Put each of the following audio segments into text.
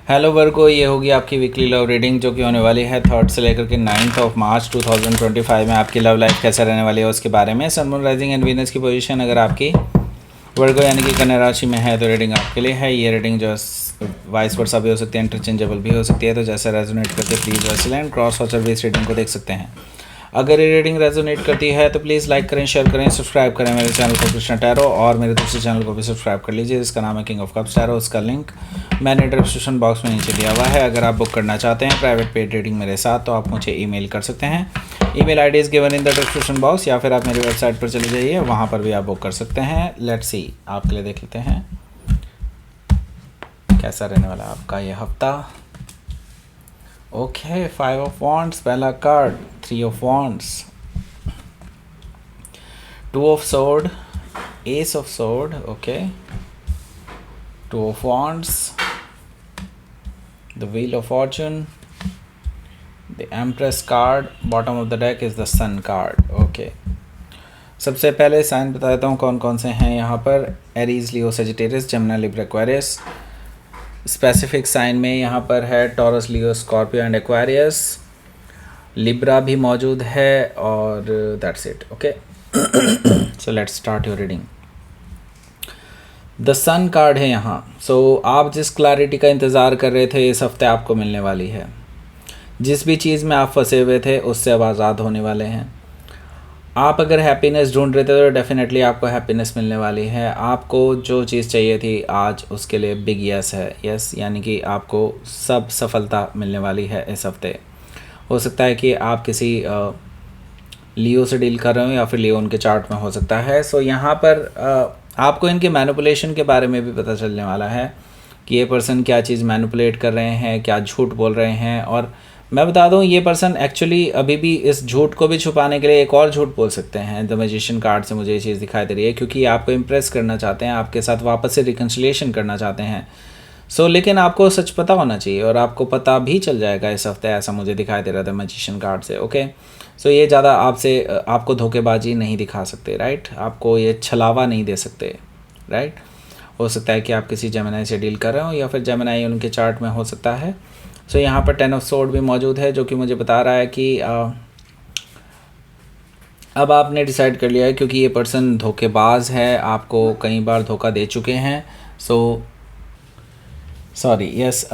Hello वर्गो, ये होगी आपकी वीकली लव रीडिंग जो कि होने वाली है 3rd से लेकर के 9th ऑफ मार्च 2025 में। आपकी लव लाइफ कैसा रहने वाली है उसके बारे में। Sun moon rising and Venus की पोजीशन अगर आपकी वर्गो यानी कि कन्या राशि में है तो रीडिंग आपके लिए है। ये रीडिंग जो वाइस वर्सा भी हो सकती है, इंटरचेंजेबल भी हो सकती है, तो जैसे रेजोनेट करके प्लीज़ वैसे एंड क्रॉस वॉचर भी इस रीडिंग को देख सकते हैं। अगर ये रीडिंग रेजोनेट करती है तो प्लीज़ लाइक करें, शेयर करें, सब्सक्राइब करें मेरे चैनल को कृष्णा टैरो, और मेरे दूसरे चैनल को भी सब्सक्राइब कर लीजिए जिसका नाम है किंग ऑफ कप्स टैरो। उसका लिंक मैंने डिस्क्रिप्शन बॉक्स में नीचे दिया हुआ है। अगर आप बुक करना चाहते हैं प्राइवेट पेड रीडिंग मेरे साथ तो आप मुझे ईमेल कर सकते हैं। Email ID is given in the description box, या फिर आप मेरी वेबसाइट पर चले जाइए, वहाँ पर भी आप बुक कर सकते हैं। लेट्स सी, आपके लिए देख लेते हैं कैसा रहने वाला है आपका ये हफ्ता। ओके, 5 ऑफ वॉन्ड्स पहला card, 3 of wands, 2 of sword, ace of sword, okay, 2 of wands, the wheel of fortune, the empress card, bottom of the deck is the sun card, okay। सबसे पहले साइन बता देता हूँ कौन कौन से हैं यहाँ पर। Aries, Leo, Sagittarius, Jamuna, Libra, Aquarius. Specific sign में यहाँ पर है Taurus, Leo, Scorpio and Aquarius. Libra भी मौजूद है और that's it, okay. So let's start your reading. The sun card है यहाँ। सो आप जिस क्लैरिटी का इंतज़ार कर रहे थे इस हफ्ते आपको मिलने वाली है। जिस भी चीज़ में आप फंसे हुए थे उससे अब आज़ाद होने वाले हैं। आप अगर हैप्पीनेस ढूंढ रहे थे तो डेफिनेटली आपको हैप्पीनेस मिलने वाली है। आपको जो चीज़ चाहिए थी आज उसके लिए बिग यस है। यस यानी कि आपको सब सफलता मिलने वाली है इस हफ्ते। हो सकता है कि आप किसी लियो से डील कर रहे हो या फिर लियो उनके चार्ट में हो सकता है। सो यहाँ पर आपको इनके मैनिपुलेशन के बारे में भी पता चलने वाला है कि ये पर्सन क्या चीज़ मैनिपुलेट कर रहे हैं, क्या झूठ बोल रहे हैं। और मैं बता दूँ, ये पर्सन एक्चुअली अभी भी इस झूठ को भी छुपाने के लिए एक और झूठ बोल सकते हैं। द मैजिशियन कार्ड से मुझे ये चीज़ दिखाई दे रही है, क्योंकि आपको इम्प्रेस करना चाहते हैं, आपके साथ वापस से रिकन्सिलिएशन करना चाहते हैं। सो लेकिन आपको सच पता होना चाहिए और आपको पता भी चल जाएगा इस हफ्ते, ऐसा मुझे दिखाई दे रहा था मैजिशियन कार्ड से, ओके। सो ये ज़्यादा आपको धोखेबाजी नहीं दिखा सकते, राइट। आपको ये छलावा नहीं दे सकते, राइट। हो सकता है कि आप किसी जेमिनाई से डील कर रहे हो या फिर जेमिनाई उनके चार्ट में हो सकता है। सो यहाँ पर 10 ऑफ सोर्ड भी मौजूद है जो कि मुझे बता रहा है कि अब आपने डिसाइड कर लिया है, क्योंकि ये पर्सन धोखेबाज है, आपको कई बार धोखा दे चुके हैं। So sorry, yes.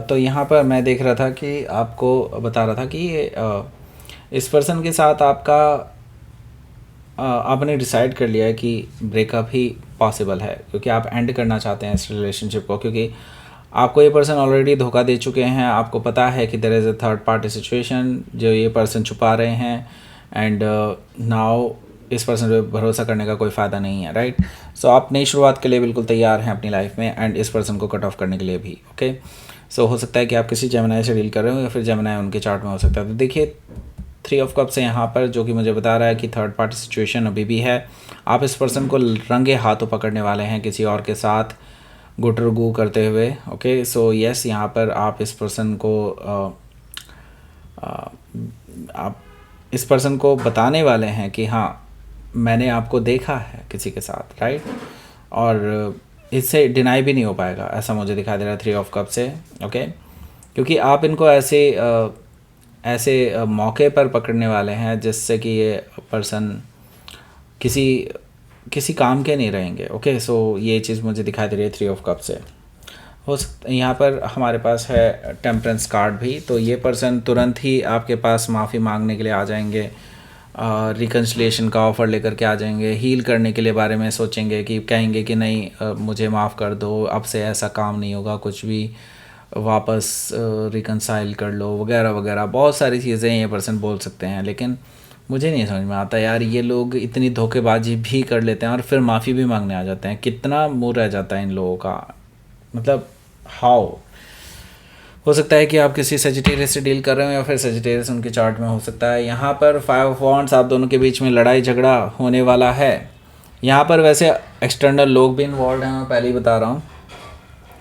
तो यहाँ पर मैं देख रहा था कि आपको बता रहा था कि ये इस पर्सन के साथ आपने डिसाइड कर लिया है कि ब्रेकअप ही पॉसिबल है, क्योंकि आप एंड करना चाहते हैं इस रिलेशनशिप को, क्योंकि आपको ये पर्सन ऑलरेडी धोखा दे चुके हैं। आपको पता है कि there is a third party situation जो ये पर्सन छुपा रहे हैं, एंड नाउ इस पर्सन पे भरोसा करने का कोई फ़ायदा नहीं है, राइट। सो आप नई शुरुआत के लिए बिल्कुल तैयार हैं अपनी लाइफ में, एंड इस पर्सन को कट ऑफ करने के लिए भी, ओके। सो हो सकता है कि आप किसी जेमिनाई से डील कर रहे हो या फिर जेमिनाई उनके चार्ट में हो सकता है। तो देखिए 3 ऑफ कप्स है यहाँ पर, जो कि मुझे बता रहा है कि थर्ड पार्टी सिचुएशन अभी भी है। आप इस पर्सन को रंगे हाथों पकड़ने वाले हैं किसी और के साथ गुटरगू करते हुए, ओके। सो यस, यहाँ पर आप इस पर्सन को बताने वाले हैं कि हाँ, मैंने आपको देखा है किसी के साथ, राइट। और इससे डिनाई भी नहीं हो पाएगा, ऐसा मुझे दिखाई दे रहा है 3 ऑफ कप से, ओके। क्योंकि आप इनको ऐसे मौके पर पकड़ने वाले हैं जिससे कि ये पर्सन किसी काम के नहीं रहेंगे, ओके। सो ये चीज़ मुझे दिखाई दे रही है 3 ऑफ कप से। हो सकता यहाँ पर हमारे पास है टेम्परेंस कार्ड भी, तो ये पर्सन तुरंत ही आपके पास माफ़ी मांगने के लिए आ जाएंगे, रिकन्सिलिएशन का ऑफ़र लेकर के आ जाएंगे, हील करने के लिए बारे में सोचेंगे कि कहेंगे कि नहीं मुझे माफ़ कर दो, अब से ऐसा काम नहीं होगा, कुछ भी वापस रिकन्साइल कर लो वगैरह वगैरह। बहुत सारी चीज़ें ये पर्सन बोल सकते हैं, लेकिन मुझे नहीं समझ में आता यार, ये लोग इतनी धोखेबाजी भी कर लेते हैं और फिर माफ़ी भी मांगने आ जाते हैं। कितना मुँह रह जाता है इन लोगों का, मतलब हाउ। हो सकता है कि आप किसी सेजिटेरियस से डील कर रहे हो या फिर सेजिटेरियस उनके चार्ट में हो सकता है। यहाँ पर 5 ऑफ वॉन्ड्स, आप दोनों के बीच में लड़ाई झगड़ा होने वाला है। यहाँ पर वैसे एक्सटर्नल लोग भी इन्वॉल्व हैं, मैं पहले ही बता रहा हूँ,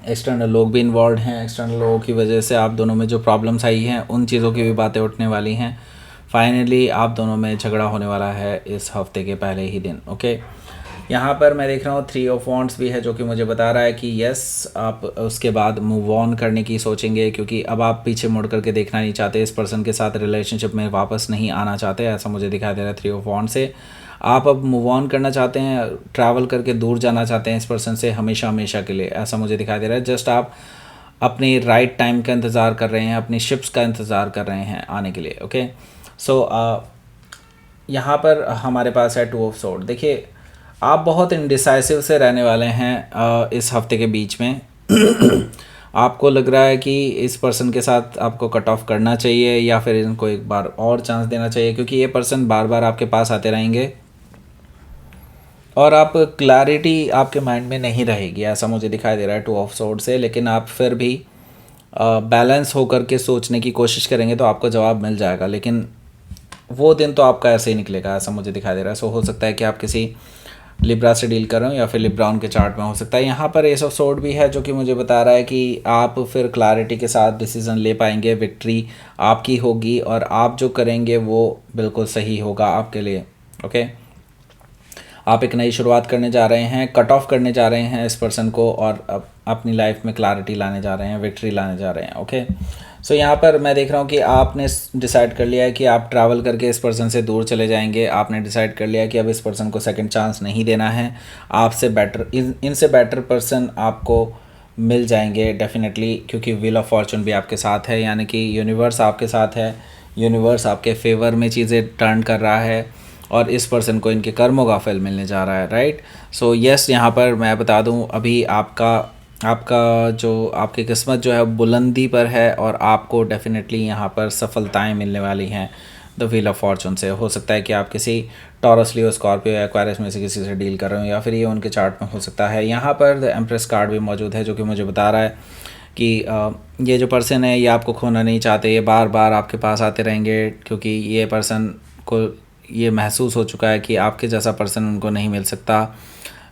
एक्सटर्नल लोग भी इन्वॉल्व हैं। एक्सटर्नल लोगों की वजह से आप दोनों में जो प्रॉब्लम्स आई हैं उन चीज़ों की भी बातें उठने वाली हैं। फाइनली आप दोनों में झगड़ा होने वाला है इस हफ्ते के पहले ही दिन, ओके। यहाँ पर मैं देख रहा हूँ 3 ऑफ वॉन्ड्स भी है, जो कि मुझे बता रहा है कि यस आप उसके बाद मूव ऑन करने की सोचेंगे, क्योंकि अब आप पीछे मुड़ करके देखना नहीं चाहते, इस पर्सन के साथ रिलेशनशिप में वापस नहीं आना चाहते, ऐसा मुझे दिखाई दे रहा है 3 ऑफ वॉन्ड से। आप अब मूव ऑन करना चाहते हैं, ट्रैवल करके दूर जाना चाहते हैं इस पर्सन से हमेशा हमेशा के लिए, ऐसा मुझे दिखाई दे रहा है। जस्ट आप अपनी राइट टाइम का इंतज़ार कर रहे हैं, अपनी शिप्स का इंतज़ार कर रहे हैं आने के लिए। ओके, सो यहाँ पर हमारे पास है 2 ऑफ सोर्ड। देखिए आप बहुत इनडिसाइसिव से रहने वाले हैं इस हफ्ते के बीच में। आपको लग रहा है कि इस पर्सन के साथ आपको कट ऑफ करना चाहिए या फिर इनको एक बार और चांस देना चाहिए, क्योंकि ये पर्सन बार बार आपके पास आते रहेंगे और आप क्लैरिटी आपके माइंड में नहीं रहेगी, ऐसा मुझे दिखाई दे रहा है 2 ऑफ सोर्ड से। लेकिन आप फिर भी बैलेंस होकर के सोचने की कोशिश करेंगे तो आपको जवाब मिल जाएगा, लेकिन वो दिन तो आपका ऐसे ही निकलेगा, ऐसा मुझे दिखाई दे रहा है। सो हो सकता है कि आप किसी लिब्रा से डील कर रहे हो या फिर लिब्राउन के चार्ट में हो सकता है। यहाँ पर एस ऑफ सोर्ड भी है, जो कि मुझे बता रहा है कि आप फिर क्लैरिटी के साथ डिसीज़न ले पाएंगे, विक्ट्री आपकी होगी और आप जो करेंगे वो बिल्कुल सही होगा आपके लिए। ओके, आप एक नई शुरुआत करने जा रहे हैं, कट ऑफ करने जा रहे हैं इस पर्सन को और अपनी लाइफ में क्लैरिटी लाने जा रहे हैं, विक्ट्री लाने जा रहे हैं। ओके, सो यहाँ पर मैं देख रहा हूँ कि आपने डिसाइड कर लिया है कि आप ट्रैवल करके इस पर्सन से दूर चले जाएंगे। आपने डिसाइड कर लिया है कि अब इस पर्सन को सेकंड चांस नहीं देना है, आपसे बेटर इनसे बेटर पर्सन आपको मिल जाएंगे डेफिनेटली, क्योंकि व्हील ऑफ फॉर्चून भी आपके साथ है, यानी कि यूनिवर्स आपके साथ है, यूनिवर्स आपके फेवर में चीज़ें टर्न कर रहा है और इस पर्सन को इनके कर्मों का फल मिलने जा रहा है। राइट, सो यस यहाँ पर मैं बता दूँ अभी आपका जो आपकी किस्मत जो है बुलंदी पर है और आपको डेफिनेटली यहाँ पर सफलताएं मिलने वाली हैं द व्हील ऑफ फॉर्चून से। हो सकता है कि आप किसी टॉरस, लियो, स्कॉर्पियो या एक्वेरियस में से किसी से डील कर रहे हो या फिर ये उनके चार्ट में हो सकता है। यहाँ पर द एम्प्रेस कार्ड भी मौजूद है, जो कि मुझे बता रहा है कि ये जो पर्सन है ये आपको खोना नहीं चाहते, ये बार बार आपके पास आते रहेंगे, क्योंकि ये पर्सन को ये महसूस हो चुका है कि आपके जैसा पर्सन उनको नहीं मिल सकता,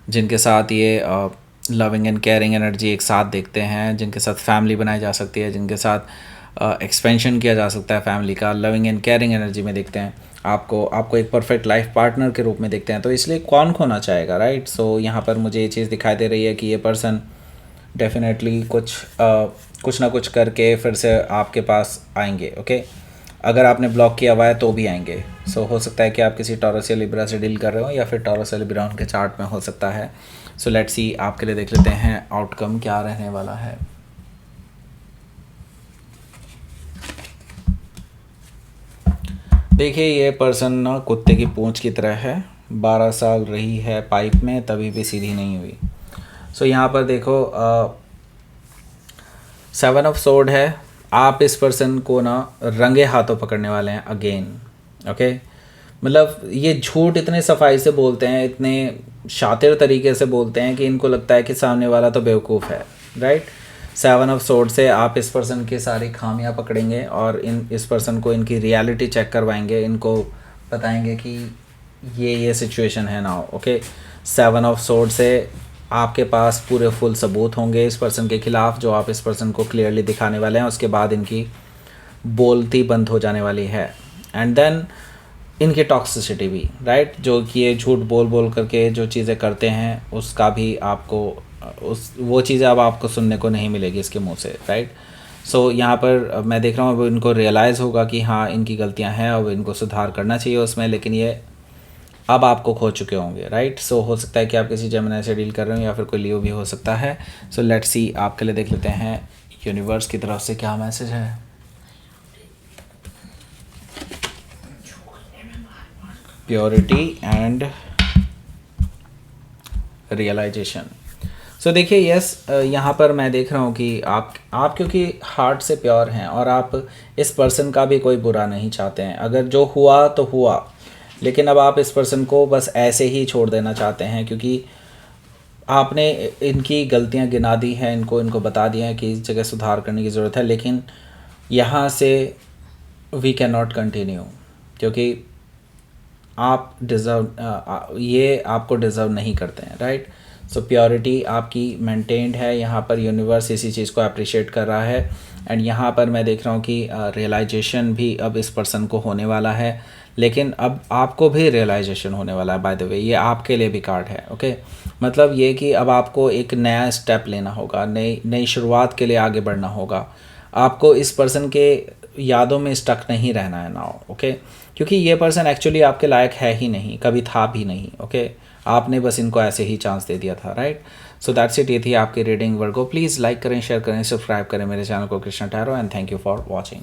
जिनके साथ ये लविंग एंड केयरिंग एनर्जी एक साथ देखते हैं, जिनके साथ फैमिली बनाई जा सकती है, जिनके साथ एक्सपेंशन किया जा सकता है फैमिली का, लविंग एंड केयरिंग एनर्जी में देखते हैं आपको एक परफेक्ट लाइफ पार्टनर के रूप में देखते हैं। तो इसलिए कौन खोना चाहेगा, राइट। सो यहाँ पर मुझे ये चीज़ दिखाई दे रही है कि ये पर्सन डेफिनेटली कुछ ना कुछ करके फिर से आपके पास आएंगे। ओके, अगर आपने ब्लॉक किया हुआ है तो भी आएंगे। सो हो सकता है कि आप किसी टॉरस या लिब्रा से डील कर रहे हो या फिर टॉरस या लिब्रा उनके चार्ट में हो सकता है। सो लेट्स सी, आपके लिए देख लेते हैं आउटकम क्या रहने वाला है। देखिए ये पर्सन ना कुत्ते की पूंछ की तरह है, 12 साल रही है पाइप में तभी भी सीधी नहीं हुई। सो यहाँ पर देखो 7 ऑफ सोर्ड है, आप इस पर्सन को ना रंगे हाथों पकड़ने वाले हैं अगेन। ओके, मतलब ये झूठ इतने सफाई से बोलते हैं, इतने शातिर तरीके से बोलते हैं कि इनको लगता है कि सामने वाला तो बेवकूफ़ है। राइट, 7 ऑफ सोर्ड से आप इस पर्सन की सारी खामियां पकड़ेंगे और इस पर्सन को इनकी रियलिटी चेक करवाएंगे, इनको बताएंगे कि ये सिचुएशन है ना। ओके, 7 ऑफ सोर्ड से आपके पास पूरे फुल सबूत होंगे इस पर्सन के खिलाफ, जो आप इस पर्सन को क्लियरली दिखाने वाले हैं। उसके बाद इनकी बोलती बंद हो जाने वाली है एंड देन इनकी टॉक्सिसिटी भी, राइट, जो कि ये झूठ बोल करके जो चीज़ें करते हैं उसका भी आपको वो चीज़ें अब आपको सुनने को नहीं मिलेगी इसके मुंह से। राइट, सो यहाँ पर मैं देख रहा हूँ अब इनको रियलाइज़ होगा कि हाँ इनकी गलतियाँ हैं, अब इनको सुधार करना चाहिए उसमें, लेकिन ये अब आपको खो चुके होंगे। राइट, सो हो सकता है कि आप किसी जेमिनी से डील कर रहे हो या फिर कोई लियो भी हो सकता है। सो लेट्स सी, आपके लिए देख लेते हैं यूनिवर्स की तरफ से क्या मैसेज है। Purity and realisation. सो देखिए यस, यहाँ पर मैं देख रहा हूँ कि आप क्योंकि हार्ट से प्योर हैं और आप इस पर्सन का भी कोई बुरा नहीं चाहते हैं। अगर जो हुआ तो हुआ, लेकिन अब आप इस पर्सन को बस ऐसे ही छोड़ देना चाहते हैं, क्योंकि आपने इनकी गलतियाँ गिना दी हैं, इनको बता दिया है कि इस जगह सुधार करने की ज़रूरत है, लेकिन यहाँ से वी कैन नॉट कंटिन्यू, क्योंकि आप ये आपको डिज़र्व नहीं करते हैं। राइट, सो प्योरिटी आपकी मेंटेन्ड है, यहाँ पर यूनिवर्स इसी चीज़ को अप्रिशिएट कर रहा है। एंड यहाँ पर मैं देख रहा हूँ कि रियलाइजेशन भी अब इस पर्सन को होने वाला है, लेकिन अब आपको भी रियलाइजेशन होने वाला है। बाय द वे ये आपके लिए भी कार्ड है। ओके, मतलब ये कि अब आपको एक नया स्टेप लेना होगा, नई नई शुरुआत के लिए आगे बढ़ना होगा। आपको इस पर्सन के यादों में स्टक नहीं रहना है नाउ। ओके, क्योंकि ये पर्सन एक्चुअली आपके लायक है ही नहीं, कभी था भी नहीं। ओके, आपने बस इनको ऐसे ही चांस दे दिया था, राइट। सो दैट्स इट, ये थी आपकी रीडिंग। वर्गो प्लीज़ लाइक करें, शेयर करें, सब्सक्राइब करें मेरे चैनल को Krishna tarot, and thank you for watching.